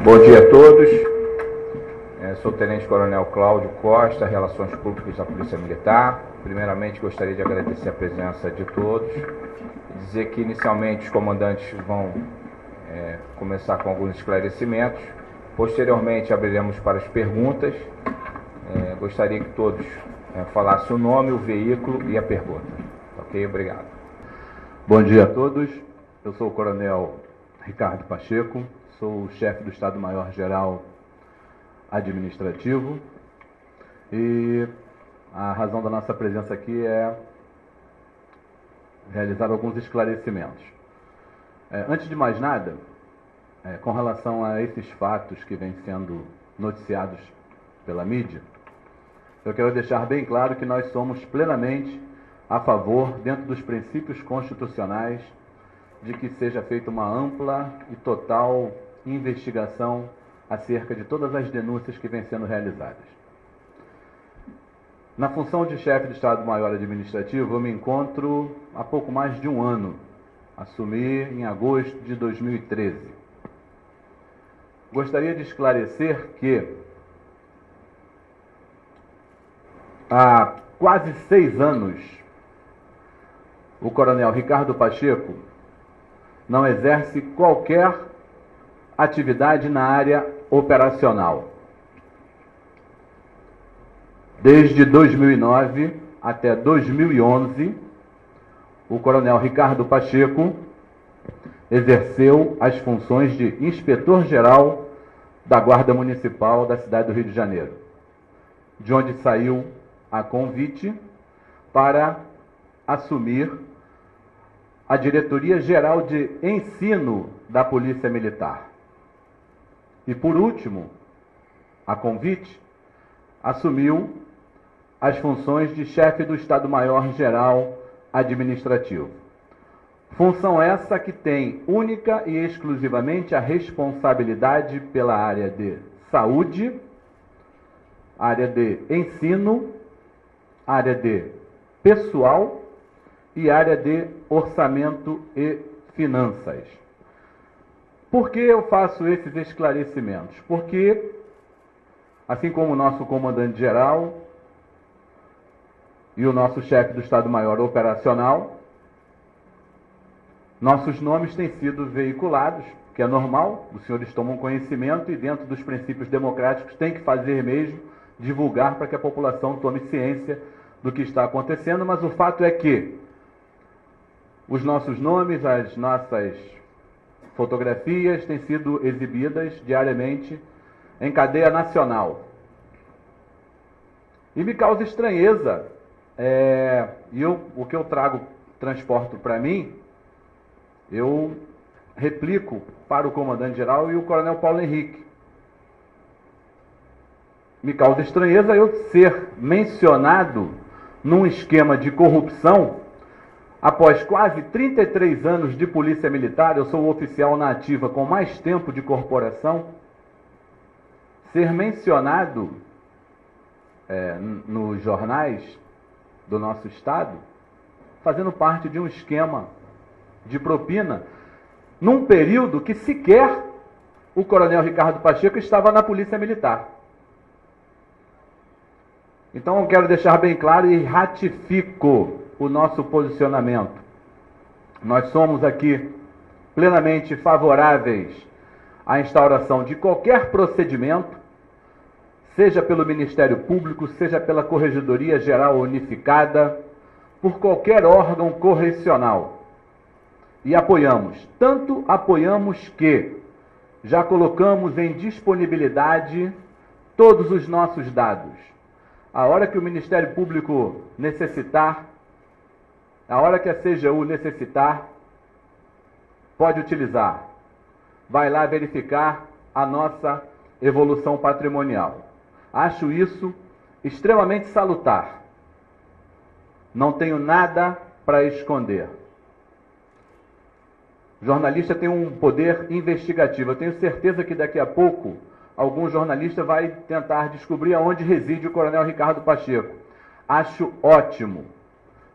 Bom dia a todos. Sou o Tenente Coronel Cláudio Costa, Relações Públicas da Polícia Militar. Primeiramente, gostaria de agradecer a presença de todos e dizer que, inicialmente, os comandantes vão começar com alguns esclarecimentos. Posteriormente, abriremos para as perguntas. Gostaria que todos falassem o nome, o veículo e a pergunta. Ok? Obrigado. Bom dia a todos. Eu sou o Coronel Ricardo Pacheco, sou o chefe do Estado-Maior-Geral Administrativo e a razão da nossa presença aqui é realizar alguns esclarecimentos. Antes de mais nada, com relação a esses fatos que vêm sendo noticiados pela mídia, eu quero deixar bem claro que nós somos plenamente a favor, dentro dos princípios constitucionais, de que seja feita uma ampla e total investigação acerca de todas as denúncias que vêm sendo realizadas. Na função de chefe do Estado-Maior Administrativo, eu me encontro há pouco mais de um ano. Assumi em agosto de 2013. Gostaria de esclarecer que há quase 6 anos o Coronel Ricardo Pacheco não exerce qualquer atividade na área operacional. Desde 2009 até 2011, o Coronel Ricardo Pacheco exerceu as funções de inspetor-geral da Guarda Municipal da cidade do Rio de Janeiro, de onde saiu a convite para assumir a Diretoria Geral de Ensino da Polícia Militar. E, por último, a convite, assumiu as funções de chefe do Estado-Maior-Geral Administrativo. Função essa que tem única e exclusivamente a responsabilidade pela área de saúde, área de ensino, área de pessoal e área de orçamento e finanças. Por que eu faço esses esclarecimentos? Porque, assim como o nosso comandante-geral e o nosso chefe do Estado-Maior Operacional, nossos nomes têm sido veiculados, que é normal, os senhores tomam conhecimento e, dentro dos princípios democráticos, tem que fazer mesmo, divulgar para que a população tome ciência do que está acontecendo, mas o fato é que os nossos nomes, as nossas fotografias têm sido exibidas diariamente em cadeia nacional. E me causa estranheza, o que eu transporto para mim, eu replico para o comandante-geral e o coronel Paulo Henrique. Me causa estranheza eu ser mencionado num esquema de corrupção. Após quase 33 anos de polícia militar, eu sou o oficial na ativa com mais tempo de corporação, ser mencionado nos jornais do nosso estado, fazendo parte de um esquema de propina, num período que sequer o coronel Ricardo Pacheco estava na polícia militar. Então eu quero deixar bem claro e ratifico o nosso posicionamento. Nós somos aqui plenamente favoráveis à instauração de qualquer procedimento, seja pelo Ministério Público, seja pela Corregedoria Geral Unificada, por qualquer órgão correcional. E tanto apoiamos que já colocamos em disponibilidade todos os nossos dados. A hora que o Ministério Público necessitar, a hora que a CGU necessitar, pode utilizar. Vai lá verificar a nossa evolução patrimonial. Acho isso extremamente salutar. Não tenho nada para esconder. O jornalista tem um poder investigativo. Eu tenho certeza que daqui a pouco algum jornalista vai tentar descobrir aonde reside o coronel Ricardo Pacheco. Acho ótimo.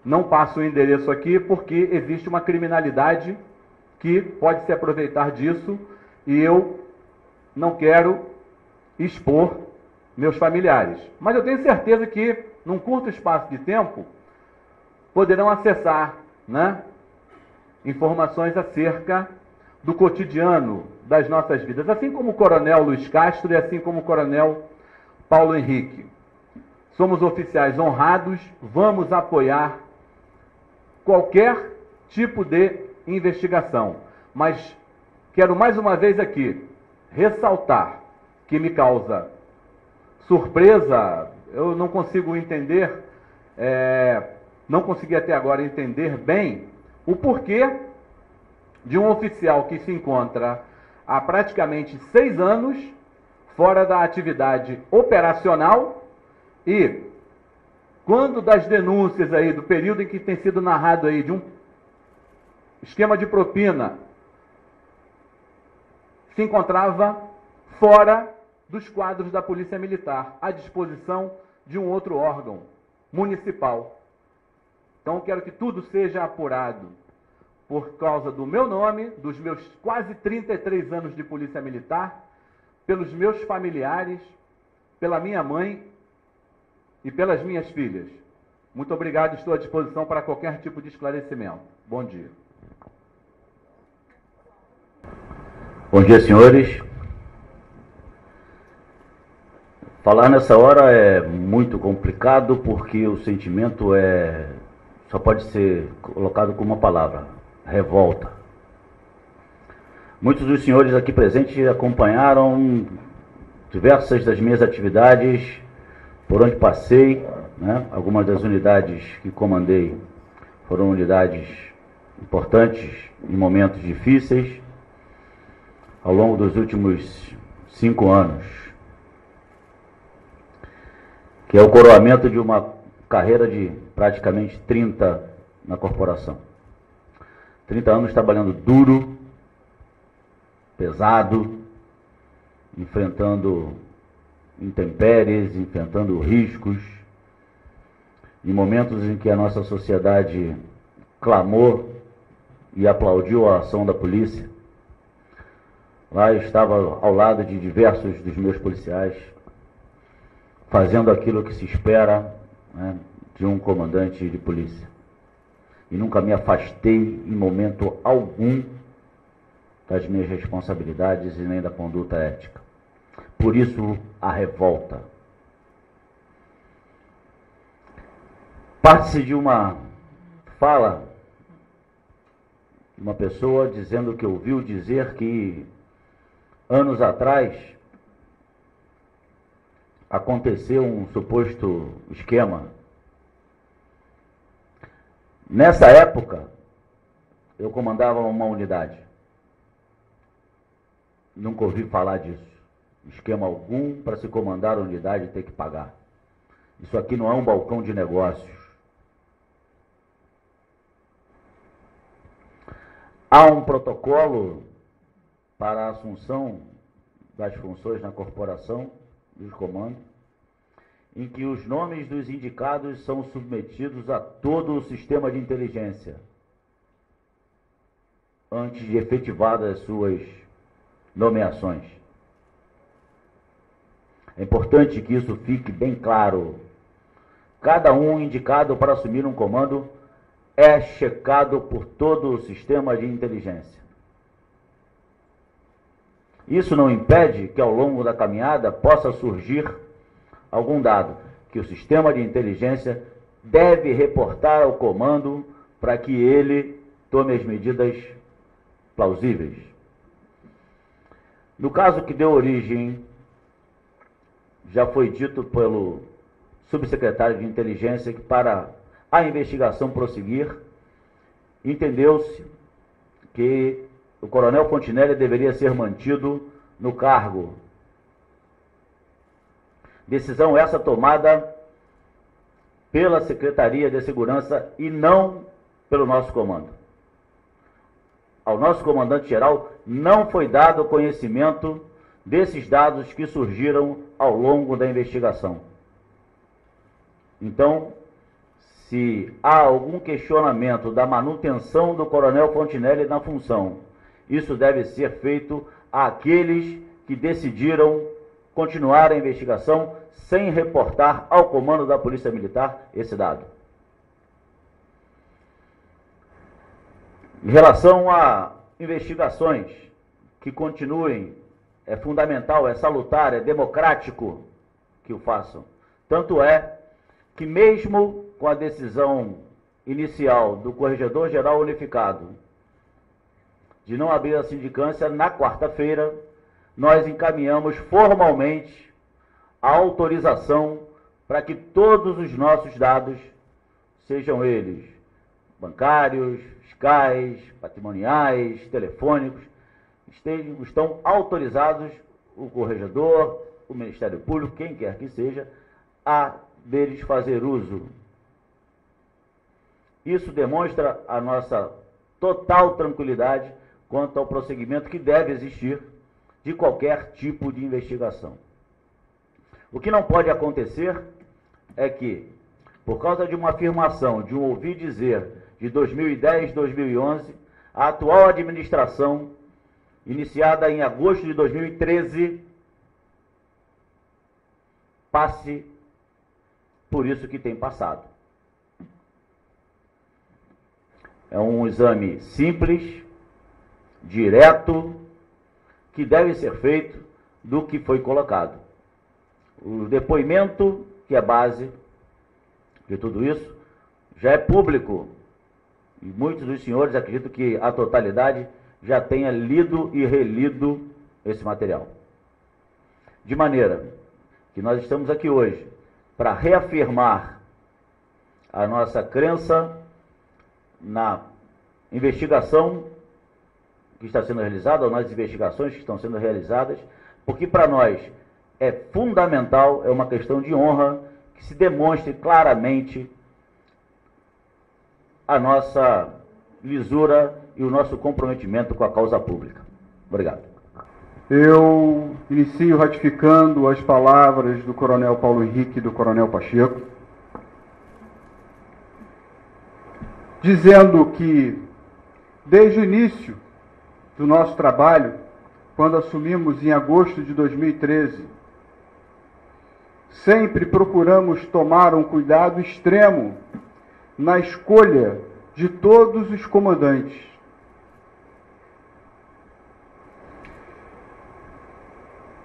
Não passo o endereço aqui porque existe uma criminalidade que pode se aproveitar disso e eu não quero expor meus familiares. Mas eu tenho certeza que, num curto espaço de tempo, poderão acessar, né, informações acerca do cotidiano das nossas vidas, assim como o Coronel Luiz Castro e assim como o Coronel Paulo Henrique. Somos oficiais honrados, vamos apoiar qualquer tipo de investigação. Mas quero mais uma vez aqui ressaltar que me causa surpresa, eu não consigo entender, não consegui até agora entender bem o porquê de um oficial que se encontra há praticamente 6 anos fora da atividade operacional e, quando das denúncias aí, do período em que tem sido narrado aí de um esquema de propina, se encontrava fora dos quadros da Polícia Militar, à disposição de um outro órgão municipal. Então, quero que tudo seja apurado por causa do meu nome, dos meus quase 33 anos de Polícia Militar, pelos meus familiares, pela minha mãe e pelas minhas filhas. Muito obrigado, estou à disposição para qualquer tipo de esclarecimento. Bom dia. Bom dia, senhores. Falar nessa hora é muito complicado porque o sentimento só pode ser colocado com uma palavra: revolta. Muitos dos senhores aqui presentes acompanharam diversas das minhas atividades por onde passei, né? Algumas das unidades que comandei foram unidades importantes em momentos difíceis ao longo dos últimos 5 anos, que é o coroamento de uma carreira de praticamente 30 na corporação. 30 anos trabalhando duro, pesado, enfrentando intempéries, enfrentando riscos, em momentos em que a nossa sociedade clamou e aplaudiu a ação da polícia. Lá eu estava ao lado de diversos dos meus policiais, fazendo aquilo que se espera, né, de um comandante de polícia. E nunca me afastei em momento algum das minhas responsabilidades e nem da conduta ética. Por isso, a revolta. Parte-se de uma fala de uma pessoa dizendo que ouviu dizer que anos atrás aconteceu um suposto esquema. Nessa época, eu comandava uma unidade. Nunca ouvi falar disso. Esquema algum para se comandar a unidade ter que pagar. Isso aqui não é um balcão de negócios. Há um protocolo para a assunção das funções na corporação, dos comandos, em que os nomes dos indicados são submetidos a todo o sistema de inteligência antes de efetivadas suas nomeações. É importante que isso fique bem claro. Cada um indicado para assumir um comando é checado por todo o sistema de inteligência. Isso não impede que ao longo da caminhada possa surgir algum dado que o sistema de inteligência deve reportar ao comando para que ele tome as medidas plausíveis. No caso que deu origem, já foi dito pelo subsecretário de inteligência que para a investigação prosseguir, entendeu-se que o coronel Fontinelli deveria ser mantido no cargo. Decisão essa tomada pela Secretaria de Segurança e não pelo nosso comando. Ao nosso comandante-geral não foi dado conhecimento desses dados que surgiram ao longo da investigação. Então, se há algum questionamento da manutenção do coronel Fontinelli na função, isso deve ser feito àqueles que decidiram continuar a investigação sem reportar ao comando da Polícia Militar esse dado. Em relação a investigações que continuem, é fundamental, é salutar, é democrático que o façam. Tanto é que mesmo com a decisão inicial do Corregedor-Geral Unificado de não abrir a sindicância, na quarta-feira, nós encaminhamos formalmente a autorização para que todos os nossos dados, sejam eles bancários, fiscais, patrimoniais, telefônicos, estão autorizados o corregedor, o Ministério Público, quem quer que seja, a deles fazer uso. Isso demonstra a nossa total tranquilidade quanto ao prosseguimento que deve existir de qualquer tipo de investigação. O que não pode acontecer é que, por causa de uma afirmação, de um ouvir dizer de 2010, 2011, a atual administração, iniciada em agosto de 2013, passe por isso que tem passado. É um exame simples, direto, que deve ser feito do que foi colocado. O depoimento, que é base de tudo isso, já é público. E muitos dos senhores, acredito que a totalidade, já tenha lido e relido esse material. De maneira que nós estamos aqui hoje para reafirmar a nossa crença na investigação que está sendo realizada, ou nas investigações que estão sendo realizadas, porque para nós é fundamental, é uma questão de honra, que se demonstre claramente a nossa lisura e o nosso comprometimento com a causa pública. Obrigado. Eu inicio ratificando as palavras do Coronel Paulo Henrique e do Coronel Pacheco, dizendo que, desde o início do nosso trabalho, quando assumimos em agosto de 2013, sempre procuramos tomar um cuidado extremo na escolha de todos os comandantes.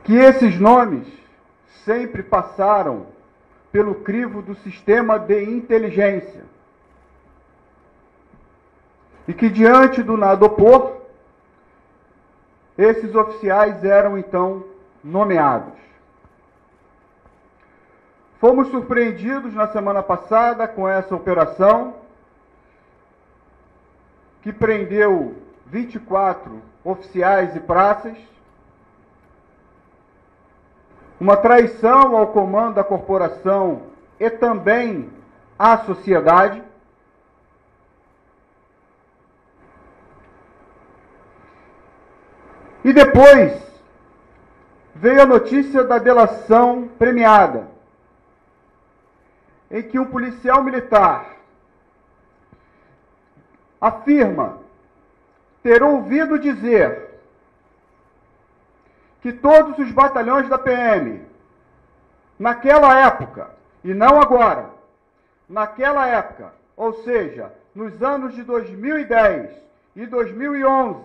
Que esses nomes sempre passaram pelo crivo do sistema de inteligência. E que, diante do nada opor, esses oficiais eram então nomeados. Fomos surpreendidos na semana passada com essa operação, que prendeu 24 oficiais e praças, uma traição ao comando da corporação e também à sociedade. E depois veio a notícia da delação premiada, em que um policial militar afirma ter ouvido dizer que todos os batalhões da PM, naquela época, e não agora, naquela época, ou seja, nos anos de 2010 e 2011,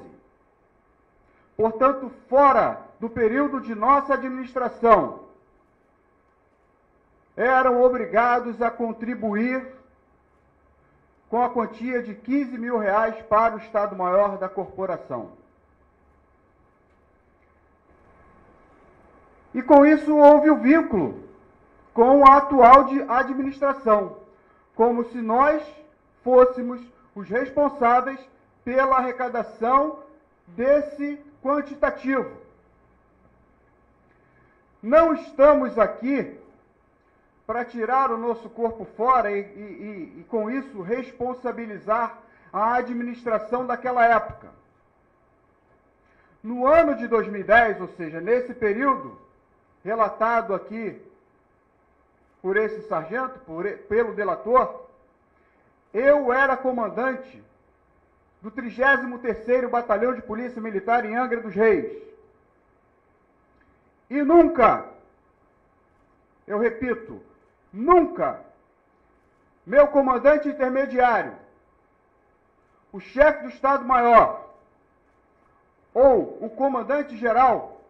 portanto, fora do período de nossa administração, eram obrigados a contribuir com a quantia de R$15 mil para o Estado-Maior da corporação. E com isso houve o vínculo com a atual administração, como se nós fôssemos os responsáveis pela arrecadação desse quantitativo. Não estamos aqui para tirar o nosso corpo fora e com isso responsabilizar a administração daquela época. No ano de 2010, ou seja, nesse período relatado aqui por esse sargento, pelo delator, eu era comandante do 33º Batalhão de Polícia Militar em Angra dos Reis. E nunca, eu repito, nunca, meu comandante intermediário, o chefe do Estado-Maior ou o comandante-geral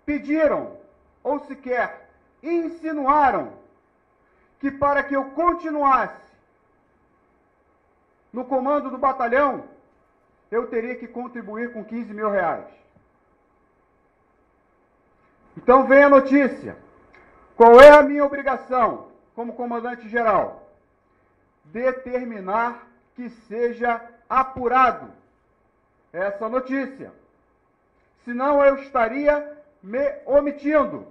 pediram ou sequer insinuaram que para que eu continuasse no comando do batalhão, eu teria que contribuir com 15 mil reais. Então vem a notícia. Qual é a minha obrigação como comandante-geral? Determinar que seja apurado essa notícia. Senão eu estaria me omitindo.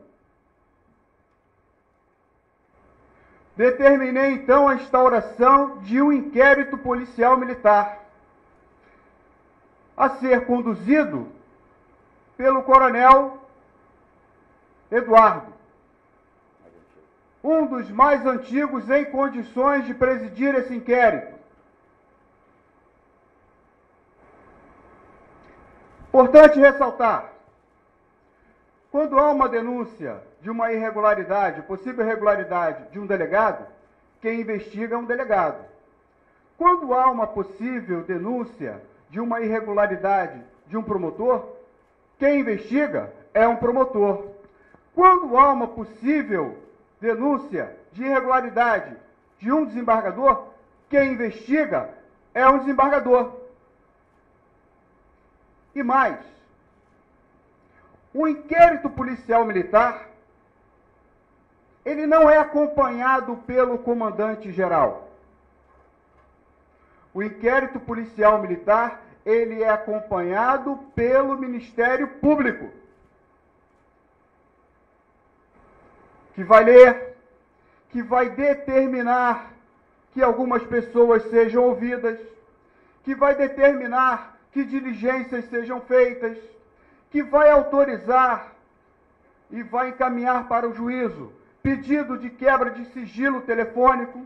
Determinei então a instauração de um inquérito policial militar a ser conduzido pelo coronel Eduardo, um dos mais antigos em condições de presidir esse inquérito. Importante ressaltar, quando há uma denúncia de uma irregularidade, possível irregularidade de um delegado, quem investiga é um delegado. Quando há uma possível denúncia de uma irregularidade de um promotor, quem investiga é um promotor. Quando há uma possível denúncia de irregularidade de um desembargador, quem investiga é um desembargador. E mais, o inquérito policial militar, ele não é acompanhado pelo comandante-geral. O inquérito policial militar, ele é acompanhado pelo Ministério Público, que vai ler, que vai determinar que algumas pessoas sejam ouvidas, que vai determinar que diligências sejam feitas, que vai autorizar e vai encaminhar para o juízo pedido de quebra de sigilo telefônico,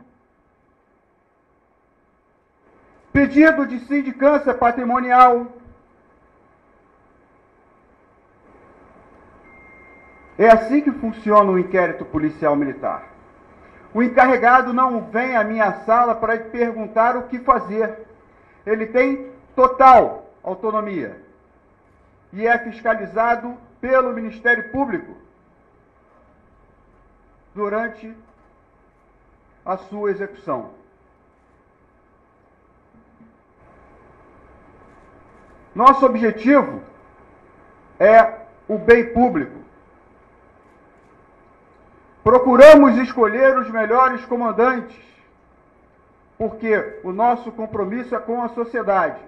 pedido de sindicância patrimonial. É assim que funciona o inquérito policial militar. O encarregado não vem à minha sala para perguntar o que fazer. Ele tem total autonomia e é fiscalizado pelo Ministério Público durante a sua execução. Nosso objetivo é o bem público. Procuramos escolher os melhores comandantes, porque o nosso compromisso é com a sociedade.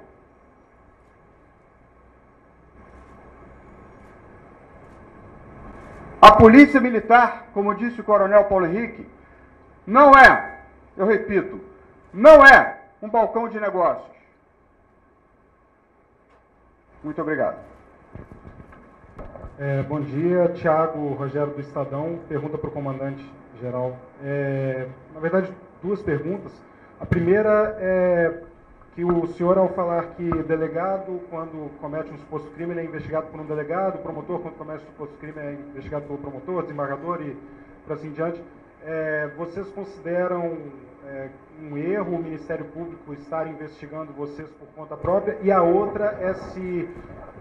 A polícia militar, como disse o coronel Paulo Henrique, não é, eu repito, não é um balcão de negócios. Muito obrigado. Bom dia, Thiago Rogério do Estadão. Pergunta para o comandante-geral. Na verdade, duas perguntas. A primeira é que o senhor, ao falar que delegado, quando comete um suposto crime, ele é investigado por um delegado, promotor, quando comete um suposto crime, é investigado pelo promotor, desembargador e por assim diante, vocês consideram um erro o Ministério Público estar investigando vocês por conta própria? E a outra é se,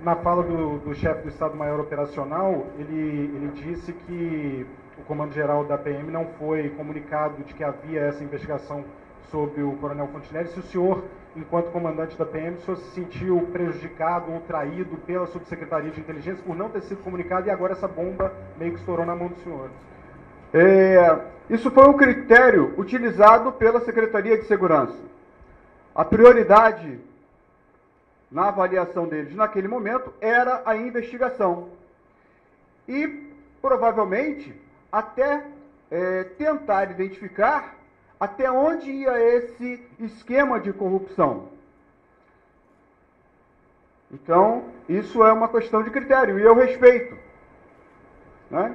na fala do chefe do Estado-Maior Operacional, ele disse que o comando-geral da PM não foi comunicado de que havia essa investigação sobre o coronel Fontinelli. Se o senhor, enquanto comandante da PM, o senhor se sentiu prejudicado ou traído pela Subsecretaria de Inteligência por não ter sido comunicado e agora essa bomba meio que estourou na mão do senhor? Isso foi um critério utilizado pela Secretaria de Segurança. A prioridade na avaliação deles naquele momento era a investigação. E, provavelmente, até tentar identificar até onde ia esse esquema de corrupção. Então, isso é uma questão de critério, e eu respeito, né?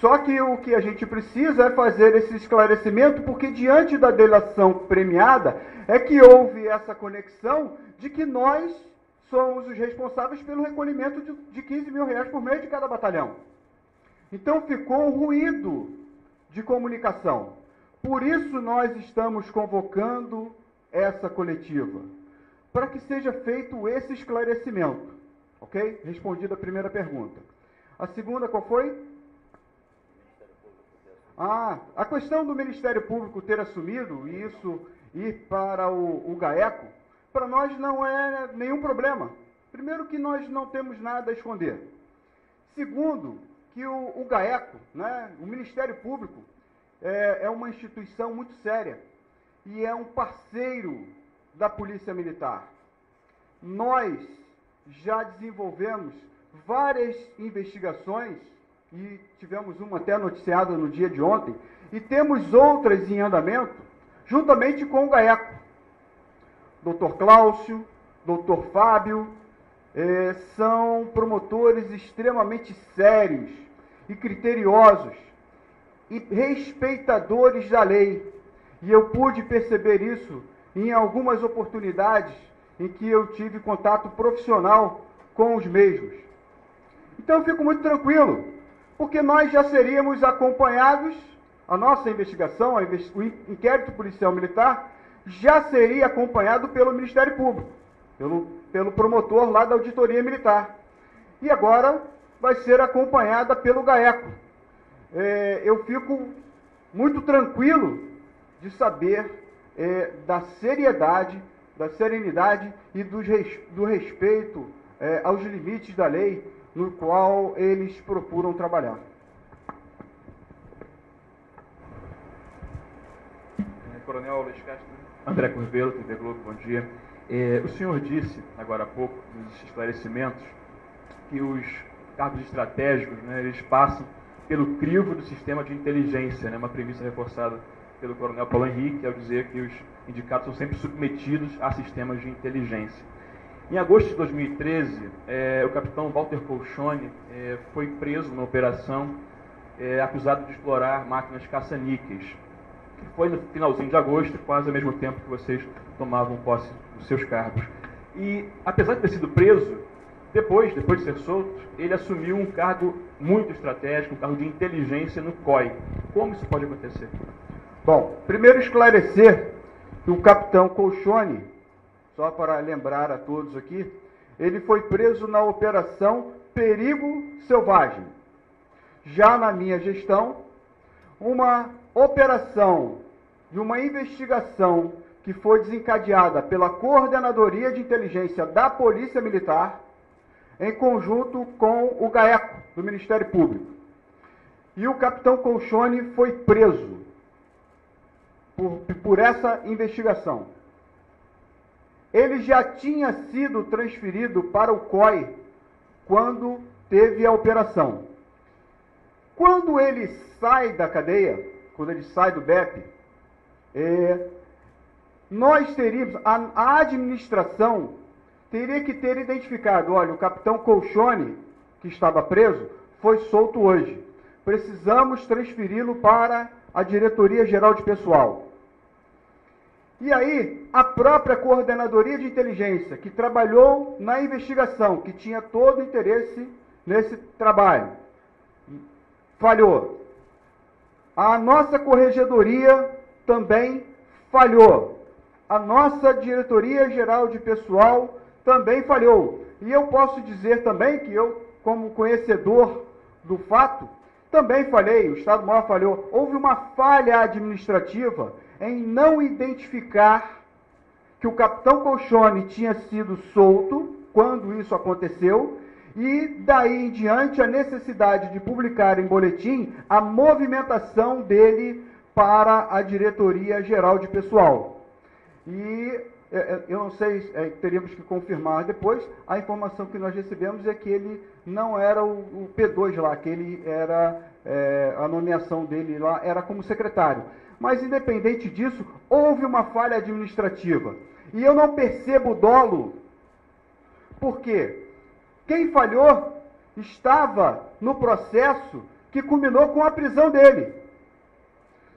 Só que o que a gente precisa é fazer esse esclarecimento, porque diante da delação premiada é que houve essa conexão de que nós somos os responsáveis pelo recolhimento de 15 mil reais por mês de cada batalhão. Então ficou um ruído de comunicação. Por isso nós estamos convocando essa coletiva, para que seja feito esse esclarecimento. Ok? Respondida a primeira pergunta. A segunda qual foi? A questão do Ministério Público ter assumido e isso ir para o GAECO, para nós não é nenhum problema. Primeiro que nós não temos nada a esconder. Segundo, que o GAECO, né, o Ministério Público, é uma instituição muito séria e é um parceiro da Polícia Militar. Nós já desenvolvemos várias investigações e tivemos uma até noticiada no dia de ontem e temos outras em andamento juntamente com o GAECO. Dr. Cláudio, Dr. Fábio, são promotores extremamente sérios e criteriosos e respeitadores da lei. E eu pude perceber isso em algumas oportunidades em que eu tive contato profissional com os mesmos. Então eu fico muito tranquilo, porque nós já seríamos acompanhados, a nossa investigação, o inquérito policial militar, já seria acompanhado pelo Ministério Público, pelo promotor lá da Auditoria Militar. E agora vai ser acompanhada pelo GAECO. Eu fico muito tranquilo de saber da seriedade, da serenidade e do respeito aos limites da lei no qual eles procuram trabalhar. Coronel Luiz Castro, André Curvelo, TV Globo, bom dia. O senhor disse, agora há pouco, nos esclarecimentos, que os cargos estratégicos, né, eles passam pelo crivo do sistema de inteligência, né, uma premissa reforçada pelo Coronel Paulo Henrique, ao dizer que os indicados são sempre submetidos a sistemas de inteligência. Em agosto de 2013, o capitão Walter Colchone foi preso numa operação acusado de explorar máquinas caça-níqueis. Foi no finalzinho de agosto, quase ao mesmo tempo que vocês tomavam posse dos seus cargos. E, apesar de ter sido preso, depois de ser solto, ele assumiu um cargo muito estratégico, um cargo de inteligência no COI. Como isso pode acontecer? Bom, primeiro esclarecer que o capitão Colchone, só para lembrar a todos aqui, ele foi preso na Operação Perigo Selvagem. Já na minha gestão, uma operação de uma investigação que foi desencadeada pela Coordenadoria de Inteligência da Polícia Militar, em conjunto com o GAECO, do Ministério Público. E o capitão Colchone foi preso por essa investigação. Ele já tinha sido transferido para o COI quando teve a operação. Quando ele sai da cadeia, quando ele sai do BEP, nós teríamos, a administração teria que ter identificado, olha, o capitão Colchone, que estava preso, foi solto hoje. Precisamos transferi-lo para a Diretoria Geral de Pessoal. E aí, a própria Coordenadoria de Inteligência, que trabalhou na investigação, que tinha todo o interesse nesse trabalho, falhou. A nossa Corregedoria também falhou. A nossa Diretoria Geral de Pessoal também falhou. E eu posso dizer também que eu, como conhecedor do fato, também falhei, o Estado-Maior falhou. Houve uma falha administrativa em não identificar que o capitão Colchone tinha sido solto quando isso aconteceu, e daí em diante a necessidade de publicar em boletim a movimentação dele para a Diretoria Geral de Pessoal. E eu não sei, teríamos que confirmar depois, a informação que nós recebemos é que ele não era o P2 lá, que ele era, a nomeação dele lá era como secretário. Mas, independente disso, houve uma falha administrativa. E eu não percebo dolo. Por quê? Quem falhou estava no processo que culminou com a prisão dele.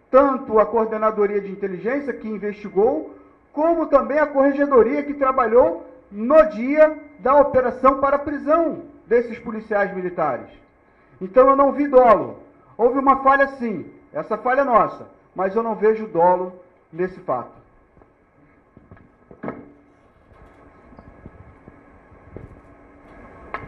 Tanto a Coordenadoria de Inteligência, que investigou, como também a Corregedoria, que trabalhou no dia da operação para a prisão desses policiais militares. Então eu não vi dolo. Houve uma falha sim, essa falha é nossa, mas eu não vejo dolo nesse fato.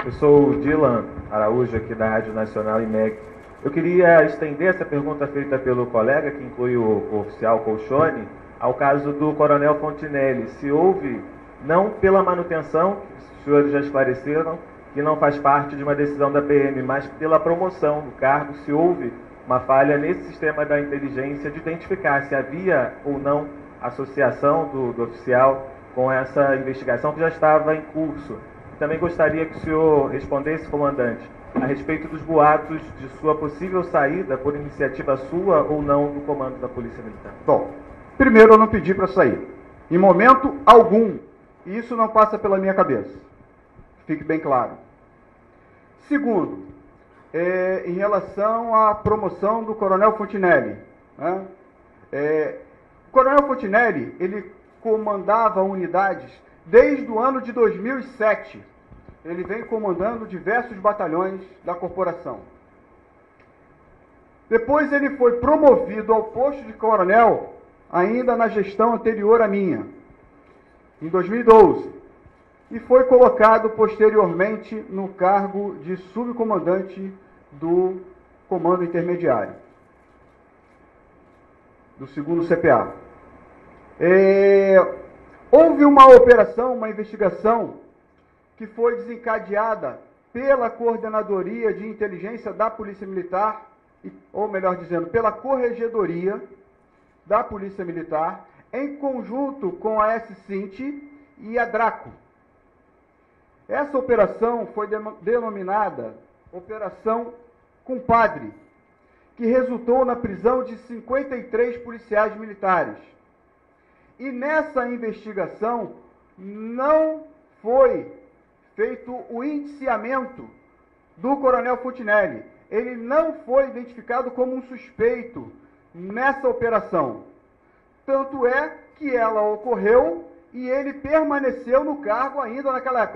Eu sou o Dylan Araújo, aqui da Rádio Nacional IMEC. Eu queria estender essa pergunta feita pelo colega, que inclui o oficial Colchone, ao caso do Coronel Fontinelli. Se houve, não pela manutenção, os senhores já esclareceram, que não faz parte de uma decisão da PM, mas pela promoção do cargo, se houve uma falha nesse sistema da inteligência de identificar se havia ou não associação do oficial com essa investigação que já estava em curso. Também gostaria que o senhor respondesse, comandante, a respeito dos boatos de sua possível saída por iniciativa sua ou não do comando da Polícia Militar. Bom, primeiro eu não pedi para sair. Em momento algum. E isso não passa pela minha cabeça. Fique bem claro. Segundo, em relação à promoção do Coronel Fontinelli. Né? O Coronel Fontinelli, ele comandava unidades desde o ano de 2007. Ele vem comandando diversos batalhões da corporação. Depois ele foi promovido ao posto de coronel, ainda na gestão anterior à minha, em 2012, e foi colocado posteriormente no cargo de subcomandante do Comando Intermediário, do 2º CPA. Houve uma operação, uma investigação, que foi desencadeada pela Coordenadoria de Inteligência da Polícia Militar, ou melhor dizendo, pela Corregedoria da Polícia Militar, em conjunto com a SCINT e a DRACO. Essa operação foi denominada Operação Compadre, que resultou na prisão de 53 policiais militares. E nessa investigação não foi feito o indiciamento do Coronel Fontinelli. Ele não foi identificado como um suspeito nessa operação. Tanto é que ela ocorreu e ele permaneceu no cargo ainda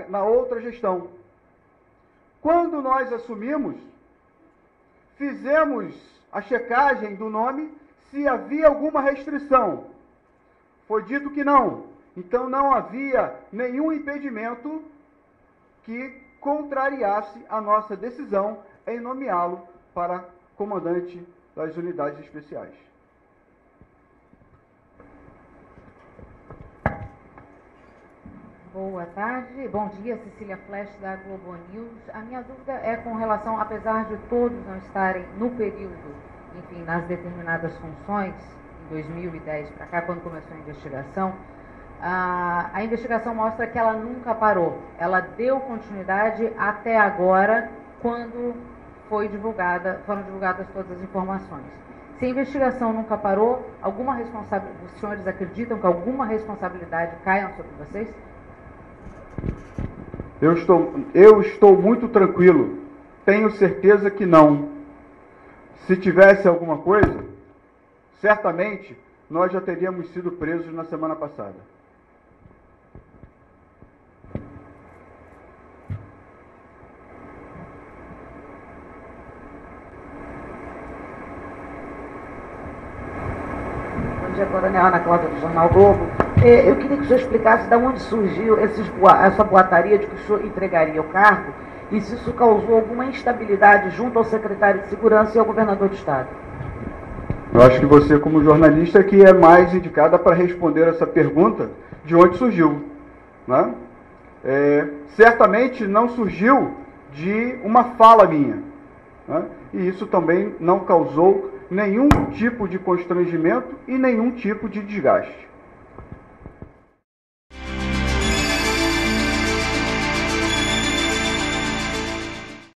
na outra gestão. Quando nós assumimos, fizemos a checagem do nome se havia alguma restrição. Foi dito que não. Então não havia nenhum impedimento que contrariasse a nossa decisão em nomeá-lo para comandante das unidades especiais. Boa tarde, bom dia, Cecília Flash da Globo News. A minha dúvida é com relação, apesar de todos não estarem no período, enfim, nas determinadas funções, em 2010 para cá, quando começou a investigação, a investigação mostra que ela nunca parou. Ela deu continuidade até agora, quando foram divulgadas todas as informações. Se a investigação nunca parou, os senhores acreditam que alguma responsabilidade caia sobre vocês? Eu estou muito tranquilo. Tenho certeza que não. Se tivesse alguma coisa, certamente nós já teríamos sido presos na semana passada. Bom dia, Coronel Ana Cláudia do Jornal Globo. Eu queria que o senhor explicasse de onde surgiu essa boataria de que o senhor entregaria o cargo e se isso causou alguma instabilidade junto ao secretário de Segurança e ao governador do Estado. Eu acho que você, como jornalista, que é mais indicada para responder essa pergunta de onde surgiu. Né? Certamente não surgiu de uma fala minha. Né? E isso também não causou nenhum tipo de constrangimento e nenhum tipo de desgaste.